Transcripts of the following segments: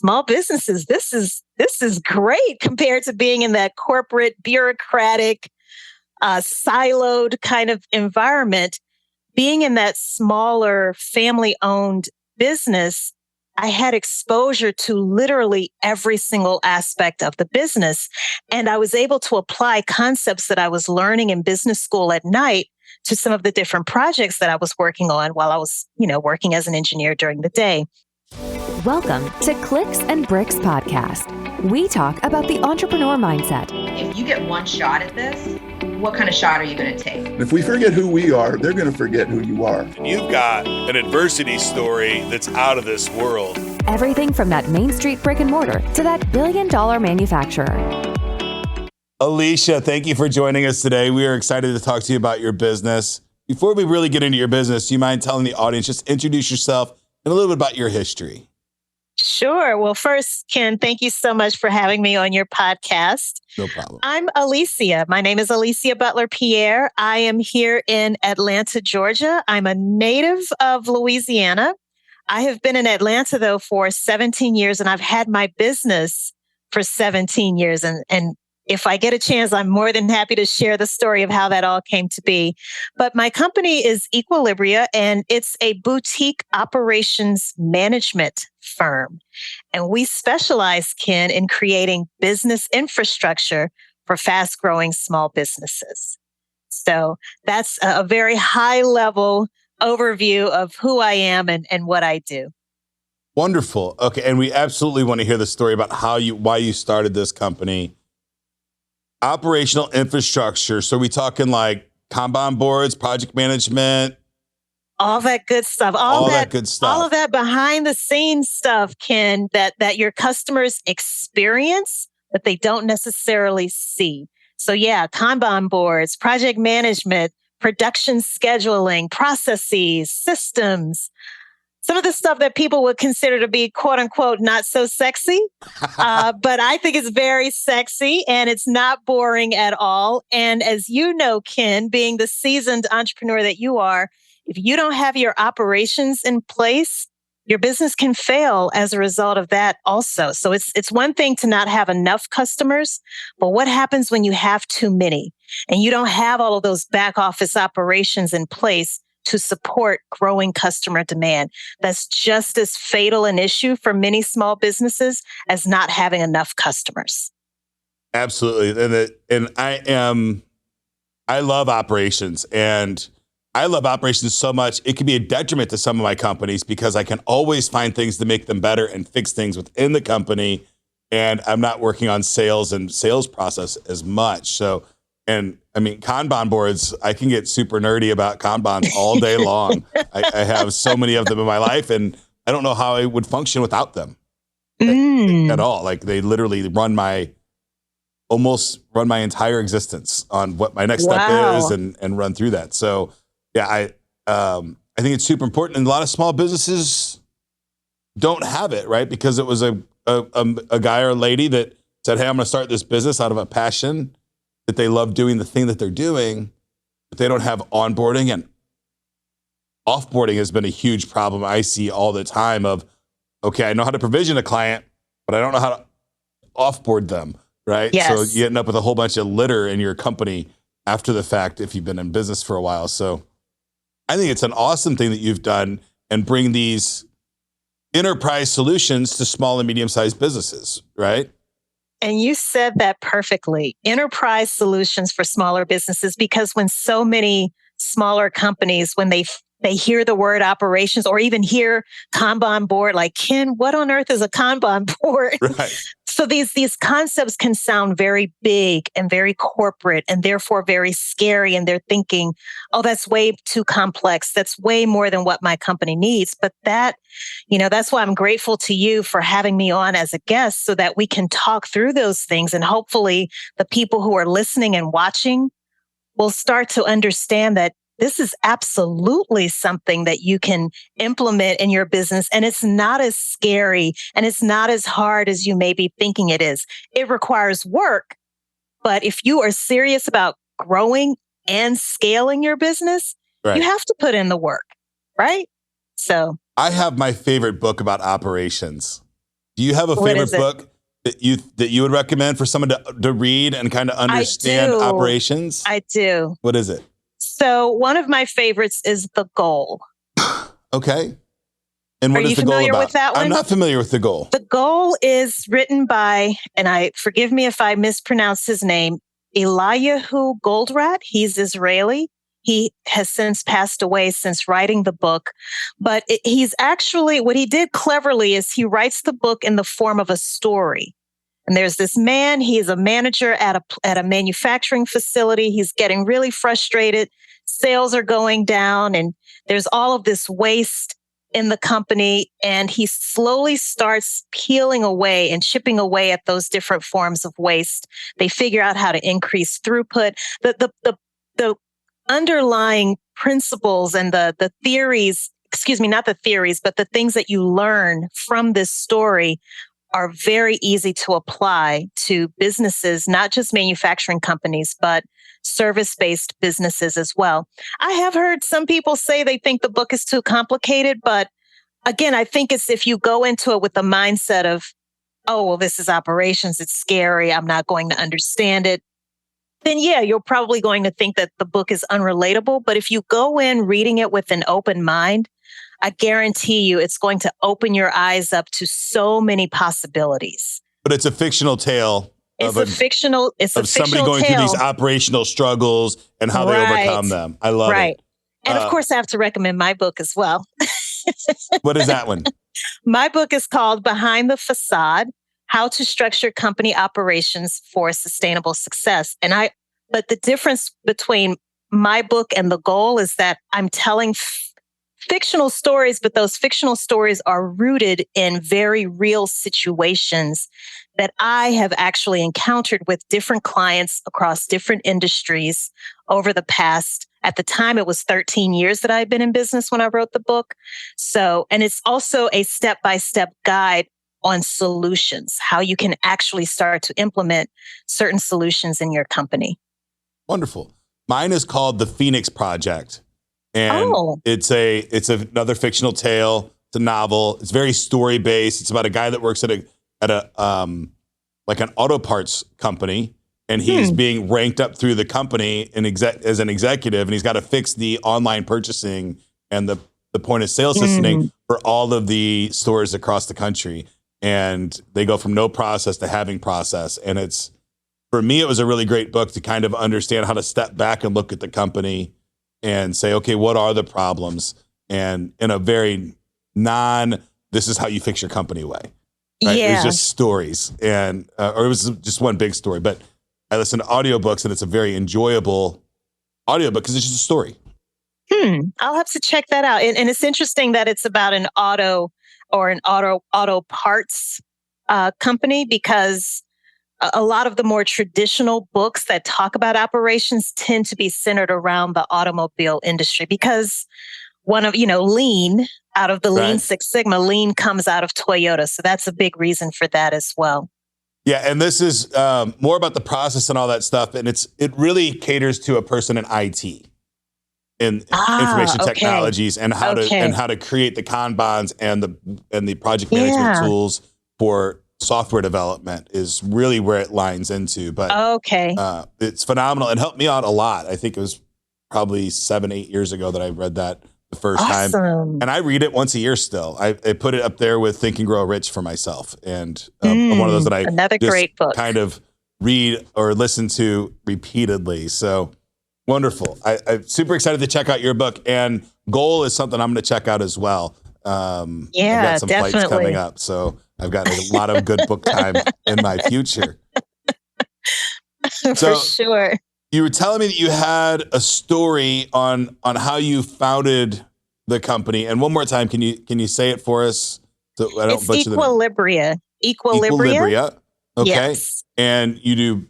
small businesses, this is great compared to being in that corporate, bureaucratic, siloed kind of environment. Being in that smaller family-owned business, I had exposure to literally every single aspect of the business. And I was able to apply concepts that I was learning in business school at night to some of the different projects that I was working on while I was, working as an engineer during the day. Welcome to Clicks and Bricks Podcast. We talk about the entrepreneur mindset. If you get one shot at this, what kind of shot are you going to take? If we forget who we are, they're going to forget who you are. And you've got an adversity story that's out of this world. Everything from that Main Street brick and mortar to that billion-dollar manufacturer. Alicia, thank you for joining us today. We are excited to talk to you about your business. Before we really get into your business, do you mind telling the audience, just introduce yourself and a little bit about your history? Sure. Well, first, Ken, thank you so much for having me on your podcast. No problem. I'm Alicia. My name is Alicia Butler Pierre. I am here in Atlanta, Georgia. I'm a native of Louisiana. I have been in Atlanta, though, for 17 years, and I've had my business for 17 years. And if I get a chance, I'm more than happy to share the story of how that all came to be. But my company is Equilibria, and it's a boutique operations management firm. And we specialize, Ken, in creating business infrastructure for fast-growing small businesses. So that's a very high-level overview of who I am and what I do. Wonderful. Okay, and we absolutely want to hear the story about why you started this company. Operational infrastructure. So we talking like Kanban boards, project management, all that good stuff. All that good stuff. All of that behind the scenes stuff, Ken, that your customers experience, but they don't necessarily see. So yeah, Kanban boards, project management, production scheduling, processes, systems. Some of the stuff that people would consider to be quote unquote not so sexy, but I think it's very sexy and it's not boring at all. And as you know, Ken, being the seasoned entrepreneur that you are, if you don't have your operations in place, your business can fail as a result of that also. So it's one thing to not have enough customers, but what happens when you have too many and you don't have all of those back office operations in place to support growing customer demand? That's just as fatal an issue for many small businesses as not having enough customers. Absolutely. And I love operations, and I love operations so much, it can be a detriment to some of my companies because I can always find things to make them better and fix things within the company. And I'm not working on sales and sales process as much. So, and I mean, Kanban boards, I can get super nerdy about Kanbans all day long. I have so many of them in my life, and I don't know how I would function without them at all. Like they literally almost run my entire existence on what my next step is and run through that. So yeah, I think it's super important. And a lot of small businesses don't have it, right? Because it was a guy or a lady that said, hey, I'm going to start this business out of a passion that they love doing the thing that they're doing, but they don't have onboarding, and offboarding has been a huge problem I see all the time of, okay, I know how to provision a client, but I don't know how to offboard them, right? Yes. So you end up with a whole bunch of litter in your company after the fact if you've been in business for a while. So I think it's an awesome thing that you've done and bring these enterprise solutions to small and medium-sized businesses, right? And you said that perfectly. Enterprise solutions for smaller businesses, because when so many smaller companies, when they hear the word operations or even hear Kanban board, like, Ken, what on earth is a Kanban board? Right. So these concepts can sound very big and very corporate and therefore very scary. And they're thinking, oh, that's way too complex. That's way more than what my company needs. But that's why I'm grateful to you for having me on as a guest so that we can talk through those things. And hopefully the people who are listening and watching will start to understand that this is absolutely something that you can implement in your business. And it's not as scary and it's not as hard as you may be thinking it is. It requires work. But if you are serious about growing and scaling your business, right, you have to put in the work, right? So I have my favorite book about operations. Do you have a What favorite is it? book that you would recommend for someone to read and kind of understand operations? I do. What is it? So one of my favorites is The Goal. Okay. And what Are is you the goal familiar about? with that one? I'm not familiar with The Goal. The Goal is written by, and forgive me if I mispronounce his name, Eliyahu Goldratt. He's Israeli. He has since passed away since writing the book. But he's actually, what he did cleverly is he writes the book in the form of a story. And there's this man, he is a manager at a manufacturing facility. He's getting really frustrated. Sales are going down and there's all of this waste in the company, and he slowly starts peeling away and chipping away at those different forms of waste. They figure out how to increase throughput. The underlying principles and the theories, excuse me, not the theories, but the things that you learn from this story are very easy to apply to businesses, not just manufacturing companies, but service-based businesses as well. I have heard some people say they think the book is too complicated, but again, I think it's if you go into it with the mindset of, oh, well, this is operations, it's scary, I'm not going to understand it, then yeah, you're probably going to think that the book is unrelatable. But if you go in reading it with an open mind, I guarantee you it's going to open your eyes up to so many possibilities. But it's a fictional tale. It's a fictional somebody going tale through these operational struggles and how they overcome them. I love it. And of course, I have to recommend my book as well. What is that one? My book is called Behind the Facade: How to Structure Company Operations for Sustainable Success. But the difference between my book and The Goal is that I'm telling fictional stories, but those fictional stories are rooted in very real situations that I have actually encountered with different clients across different industries over the past, at the time, it was 13 years that I had been in business when I wrote the book. So, and it's also a step-by-step guide on solutions, how you can actually start to implement certain solutions in your company. Wonderful. Mine is called The Phoenix Project. And it's another fictional tale. It's a novel. It's very story based. It's about a guy that works at like an auto parts company, and he's being ranked up through the company as an executive, and he's got to fix the online purchasing and the point of sale system for all of the stores across the country. And they go from no process to having process. And for me, it was a really great book to kind of understand how to step back and look at the company and say, okay, what are the problems? And in a very this is how you fix your company way. Right? Yeah. It was just stories or it was just one big story. But I listen to audiobooks and it's a very enjoyable audiobook because it's just a story. I'll have to check that out. And it's interesting that it's about an auto parts company, because a lot of the more traditional books that talk about operations tend to be centered around the automobile industry, because lean, out of the Lean Six Sigma, lean comes out of Toyota. So that's a big reason for that as well. Yeah. And this is more about the process and all that stuff. And it really caters to a person in IT and information technologies and how to create the Kanbans and the project management tools for software development is really where it lines into. But it's phenomenal and helped me out a lot. I think it was probably 7-8 years ago that I read that the first time. And I read it once a year still. I put it up there with Think and Grow Rich for myself. And I'm one of those that I another great book. Kind of read or listen to repeatedly. So wonderful. I'm super excited to check out your book. And Goal is something I'm going to check out as well. I've got some flights coming up. So I've got a lot of good book time in my future. For sure. You were telling me that you had a story on how you founded the company. And one more time, can you say it for us? So I don't butcher Equilibria. Equilibria. Okay. Yes. And you do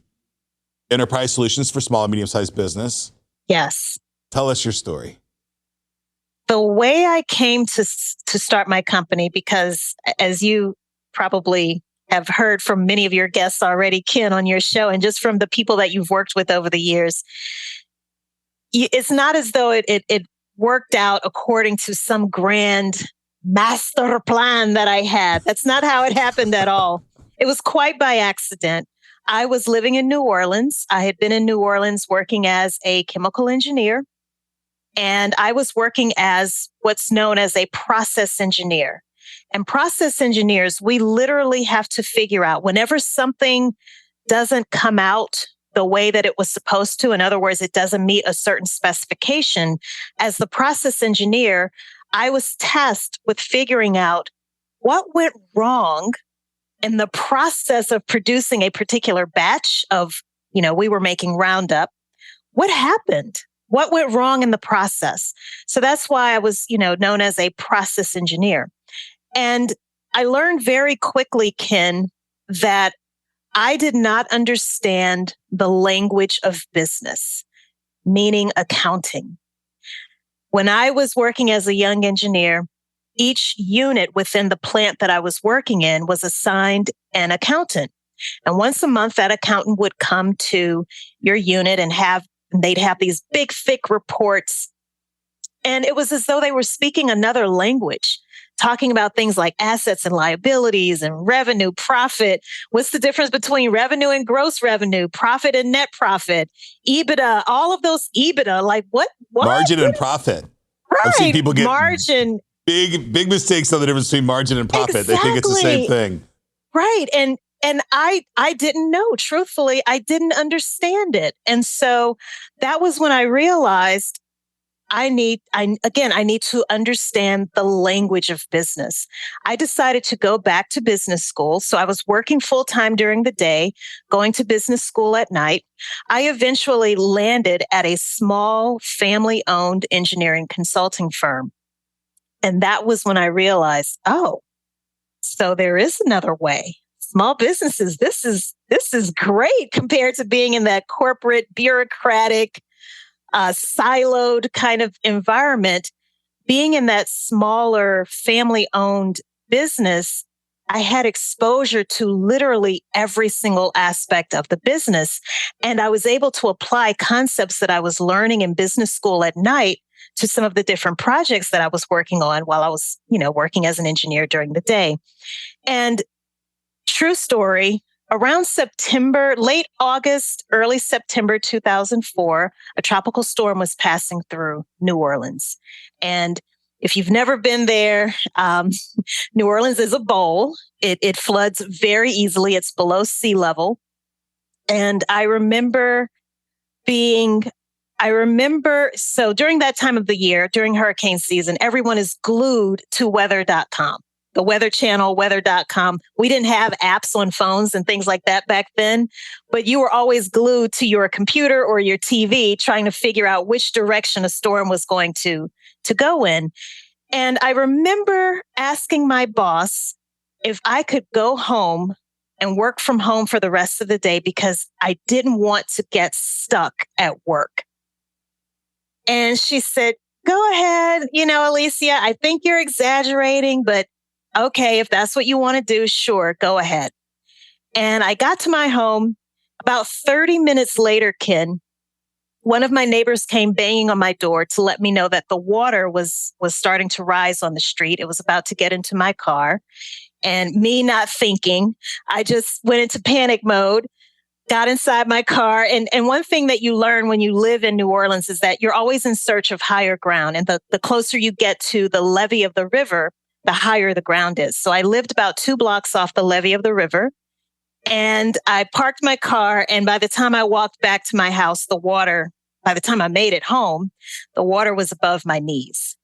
enterprise solutions for small and medium-sized business. Yes. Tell us your story. The way I came to start my company, because as you probably have heard from many of your guests already, Ken, on your show, and just from the people that you've worked with over the years, it's not as though it worked out according to some grand master plan that I had. That's not how it happened at all. It was quite by accident. I was living in New Orleans. I had been in New Orleans working as a chemical engineer, and I was working as what's known as a process engineer. And process engineers, we literally have to figure out whenever something doesn't come out the way that it was supposed to, in other words, it doesn't meet a certain specification, as the process engineer, I was tasked with figuring out what went wrong in the process of producing a particular batch of, we were making Roundup. What happened? What went wrong in the process? So that's why I was, known as a process engineer. And I learned very quickly, Ken, that I did not understand the language of business, meaning accounting. When I was working as a young engineer, each unit within the plant that I was working in was assigned an accountant. And once a month, that accountant would come to your unit and they'd have these big, thick reports. And it was as though they were speaking another language, talking about things like assets and liabilities and revenue, profit. What's the difference between revenue and gross revenue, profit and net profit, EBITDA, all of those EBITDA, like what? Margin and profit. Right. I've seen people get margin. Big mistakes on the difference between margin and profit. Exactly. They think it's the same thing. Right. And I didn't know, truthfully, I didn't understand it. And so that was when I realized I need to understand the language of business. I decided to go back to business school. So I was working full time during the day, going to business school at night. I eventually landed at a small family owned engineering consulting firm. And that was when I realized, oh, so there is another way. Small businesses, this is great compared to being in that corporate, bureaucratic, siloed kind of environment. Being in that smaller family-owned business, I had exposure to literally every single aspect of the business. And I was able to apply concepts that I was learning in business school at night to some of the different projects that I was working on while I was, working as an engineer during the day. And true story, around September, late August, early September 2004, a tropical storm was passing through New Orleans. And if you've never been there, New Orleans is a bowl. It floods very easily. It's below sea level. And I remember so during that time of the year, during hurricane season, everyone is glued to weather.com. The Weather Channel, weather.com. We didn't have apps on phones and things like that back then, but you were always glued to your computer or your TV trying to figure out which direction a storm was going to go in. And I remember asking my boss if I could go home and work from home for the rest of the day because I didn't want to get stuck at work. And she said, go ahead, Alicia, I think you're exaggerating, but okay, if that's what you want to do, sure, go ahead. And I got to my home. About 30 minutes later, Ken, one of my neighbors came banging on my door to let me know that the water was starting to rise on the street. It was about to get into my car. And me not thinking, I just went into panic mode, got inside my car. And one thing that you learn when you live in New Orleans is that you're always in search of higher ground. And the closer you get to the levee of the river, the higher the ground is. So I lived about 2 blocks off the levee of the river, and I parked my car. And by the time I walked back to my house, by the time I made it home, the water was above my knees.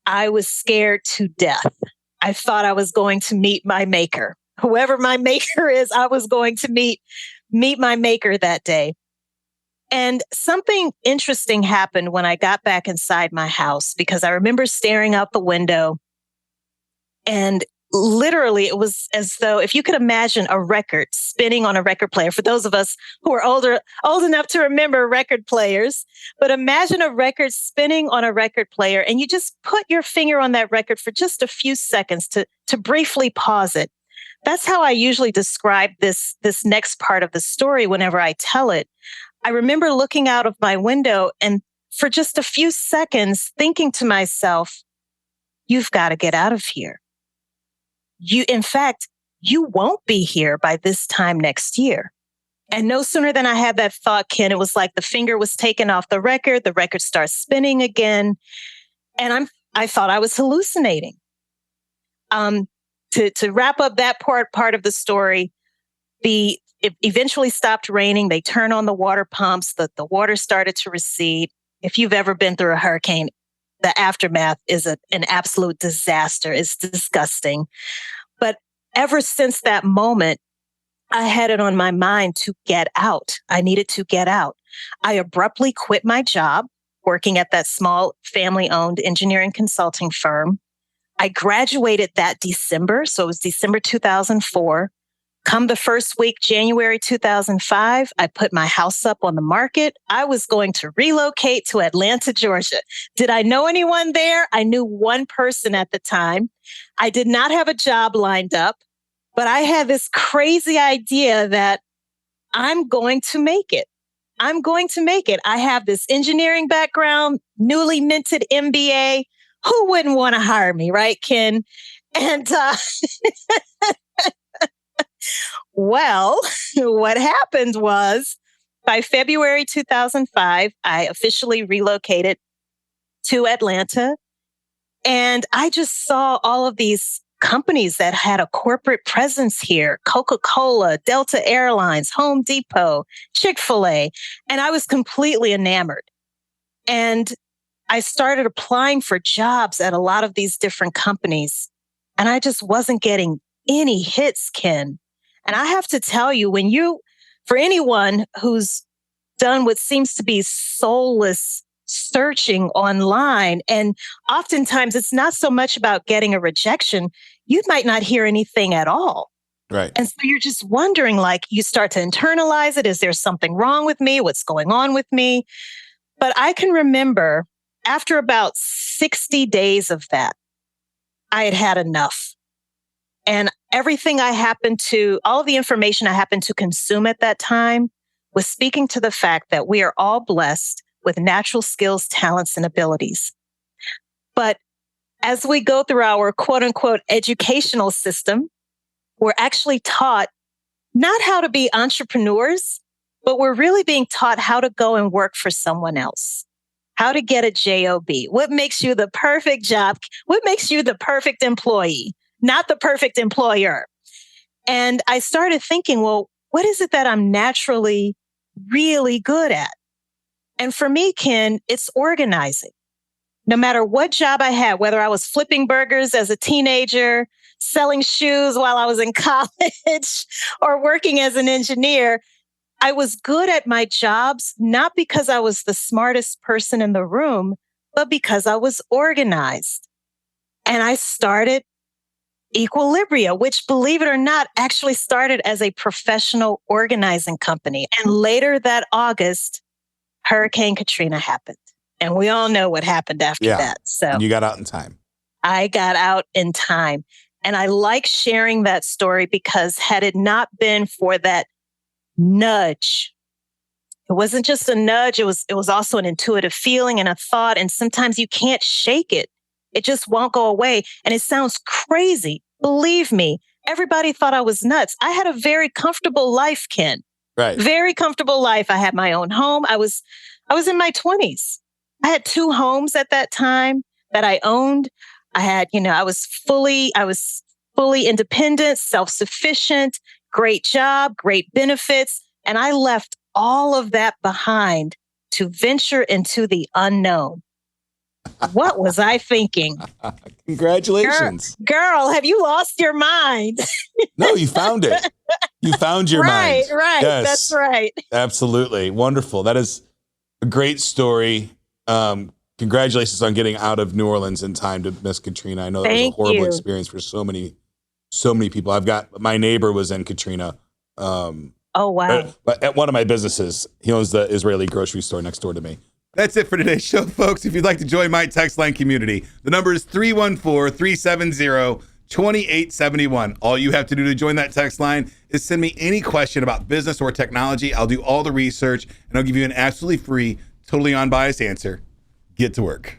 I was scared to death. I thought I was going to meet my maker. Whoever my maker is, I was going to meet my maker that day. And something interesting happened when I got back inside my house, because I remember staring out the window. And literally, it was as though, if you could imagine a record spinning on a record player, for those of us who are old enough to remember record players, but imagine a record spinning on a record player, and you just put your finger on that record for just a few seconds to briefly pause it. That's how I usually describe this next part of the story whenever I tell it. I remember looking out of my window and for just a few seconds thinking to myself, you've got to get out of here. In fact, you won't be here by this time next year. And no sooner than I had that thought, Ken, it was like the finger was taken off the record starts spinning again. And I thought I was hallucinating. To wrap up that part of the story, it eventually stopped raining. They turned on the water pumps. The water started to recede. If you've ever been through a hurricane, the aftermath is an absolute disaster. It's disgusting. But ever since that moment, I had it on my mind to get out. I needed to get out. I abruptly quit my job working at that small family-owned engineering consulting firm. I graduated that December, so it was December 2004. Come the first week, January 2005, I put my house up on the market. I was going to relocate to Atlanta, Georgia. Did I know anyone there? I knew one person at the time. I did not have a job lined up, but I had this crazy idea that I'm going to make it. I'm going to make it. I have this engineering background, newly minted MBA. Who wouldn't want to hire me, right, Ken? And well, what happened was by February 2005, I officially relocated to Atlanta. And I just saw all of these companies that had a corporate presence here: Coca-Cola, Delta Airlines, Home Depot, Chick-fil-A. And I was completely enamored. And I started applying for jobs at a lot of these different companies. And I just wasn't getting any hits, Ken. And I have to tell you, for anyone who's done what seems to be soulless searching online, and oftentimes it's not so much about getting a rejection, you might not hear anything at all. Right. And so you're just wondering, like, you start to internalize it. Is there something wrong with me? What's going on with me? But I can remember after about 60 days of that, I had had enough. And everything all of the information I happened to consume at that time was speaking to the fact that we are all blessed with natural skills, talents, and abilities. But as we go through our quote unquote educational system, we're actually taught not how to be entrepreneurs, but we're really being taught how to go and work for someone else, how to get a job. What makes you the perfect job? What makes you the perfect employee, not the perfect employer? And I started thinking, well, what is it that I'm naturally really good at? And for me, Ken, it's organizing. No matter what job I had, whether I was flipping burgers as a teenager, selling shoes while I was in college, or working as an engineer, I was good at my jobs, not because I was the smartest person in the room, but because I was organized. And I started Equilibria, which, believe it or not, actually started as a professional organizing company. And later that August, Hurricane Katrina happened. And we all know what happened after that. So and you got out in time. I got out in time. And I like sharing that story because had it not been for that nudge, it wasn't just a nudge, it was also an intuitive feeling and a thought. And sometimes you can't shake it. It just won't go away. And it sounds crazy. Believe me, everybody thought I was nuts. I had a very comfortable life, Ken. Right. Very comfortable life. I had my own home. I was in my 20s. I had 2 homes at that time that I owned. I had, I was fully independent, self-sufficient, great job, great benefits. And I left all of that behind to venture into the unknown. What was I thinking? Congratulations. Girl, have you lost your mind? No, you found it. You found your mind. Right. Yes. That's right. Absolutely. Wonderful. That is a great story. Congratulations on getting out of New Orleans in time to miss Katrina. I know that was a horrible experience for so many people. My neighbor was in Katrina. Oh, wow. But at one of my businesses, he owns the Israeli grocery store next door to me. That's it for today's show, folks. If you'd like to join my text line community, the number is 314-370-2871. All you have to do to join that text line is send me any question about business or technology. I'll do all the research, and I'll give you an absolutely free, totally unbiased answer. Get to work.